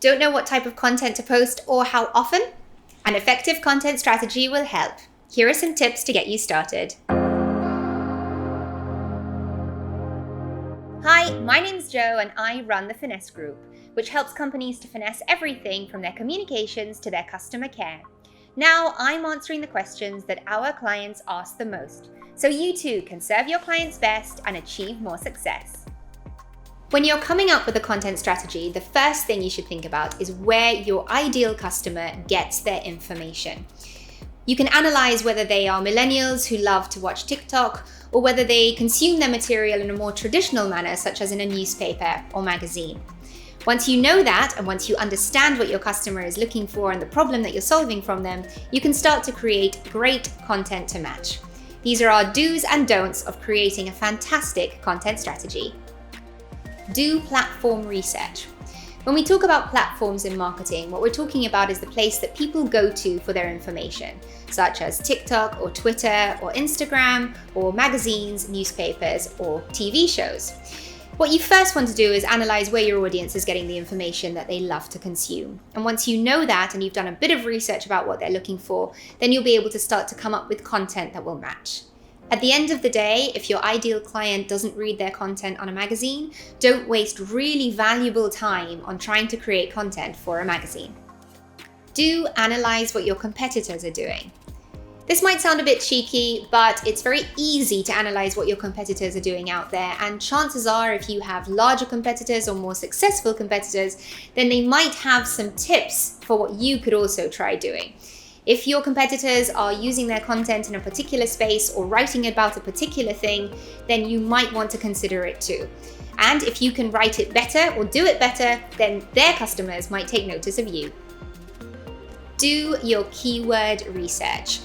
Don't know what type of content to post or how often? An effective content strategy will help. Here are some tips to get you started. Hi, my name's Jo and I run the Finesse Group, which helps companies to finesse everything from their communications to their customer care. Now I'm answering the questions that our clients ask the most, so you too can serve your clients best and achieve more success. When you're coming up with a content strategy, the first thing you should think about is where your ideal customer gets their information. You can analyze whether they are millennials who love to watch TikTok, or whether they consume their material in a more traditional manner, such as in a newspaper or magazine. Once you know that, and once you understand what your customer is looking for and the problem that you're solving from them, you can start to create great content to match. These are our do's and don'ts of creating a fantastic content strategy. Do platform research. When we talk about platforms in marketing, what we're talking about is the place that people go to for their information, such as TikTok or Twitter or Instagram or magazines, newspapers, or TV shows. What you first want to do is analyze where your audience is getting the information that they love to consume. And once you know that and you've done a bit of research about what they're looking for, then you'll be able to start to come up with content that will match. At the end of the day, if your ideal client doesn't read their content on a magazine, don't waste really valuable time on trying to create content for a magazine. Do analyze what your competitors are doing. This might sound a bit cheeky, but it's very easy to analyze what your competitors are doing out there, and chances are if you have larger competitors or more successful competitors, then they might have some tips for what you could also try doing. If your competitors are using their content in a particular space or writing about a particular thing, then you might want to consider it too. And if you can write it better or do it better, then their customers might take notice of you. Do your keyword research.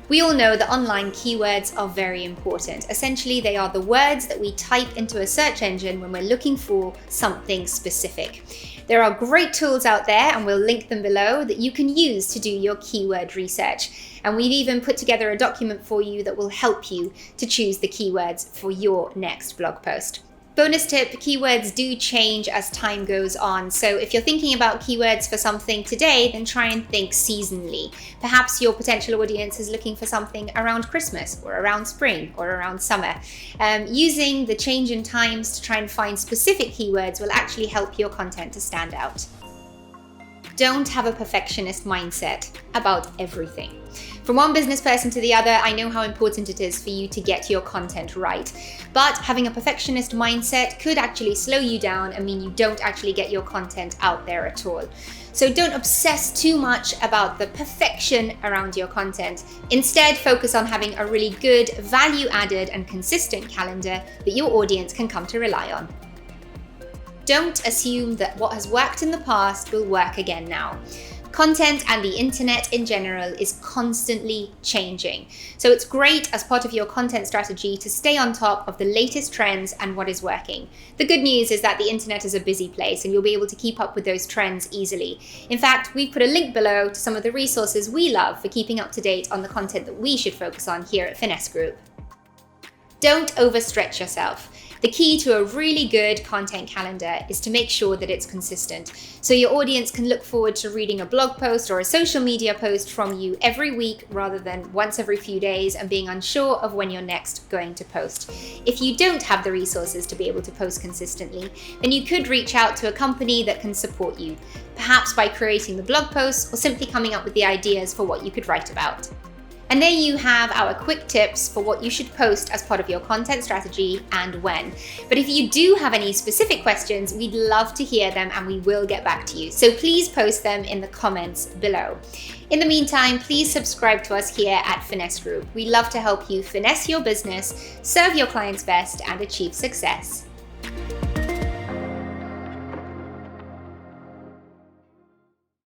We all know that online keywords are very important. Essentially, they are the words that we type into a search engine when we're looking for something specific. There are great tools out there, and we'll link them below, that you can use to do your keyword research. And we've even put together a document for you that will help you to choose the keywords for your next blog post. Bonus tip, keywords do change as time goes on. So if you're thinking about keywords for something today, then try and think seasonally. Perhaps your potential audience is looking for something around Christmas or around spring or around summer. Using the change in times to try and find specific keywords will actually help your content to stand out. Don't have a perfectionist mindset about everything. From one business person to the other, I know how important it is for you to get your content right. But having a perfectionist mindset could actually slow you down and mean you don't actually get your content out there at all. So don't obsess too much about the perfection around your content. Instead, focus on having a really good, value-added and consistent calendar that your audience can come to rely on. Don't assume that what has worked in the past will work again now. Content and the internet in general is constantly changing. So it's great as part of your content strategy to stay on top of the latest trends and what is working. The good news is that the internet is a busy place and you'll be able to keep up with those trends easily. In fact, we've put a link below to some of the resources we love for keeping up to date on the content that we should focus on here at Finesse Group. Don't overstretch yourself. The key to a really good content calendar is to make sure that it's consistent, so your audience can look forward to reading a blog post or a social media post from you every week rather than once every few days and being unsure of when you're next going to post. If you don't have the resources to be able to post consistently, then you could reach out to a company that can support you, perhaps by creating the blog posts or simply coming up with the ideas for what you could write about. And there you have our quick tips for what you should post as part of your content strategy and when. But if you do have any specific questions, we'd love to hear them and we will get back to you. So please post them in the comments below. In the meantime, please subscribe to us here at Finesse Group. We love to help you finesse your business, serve your clients best, and achieve success.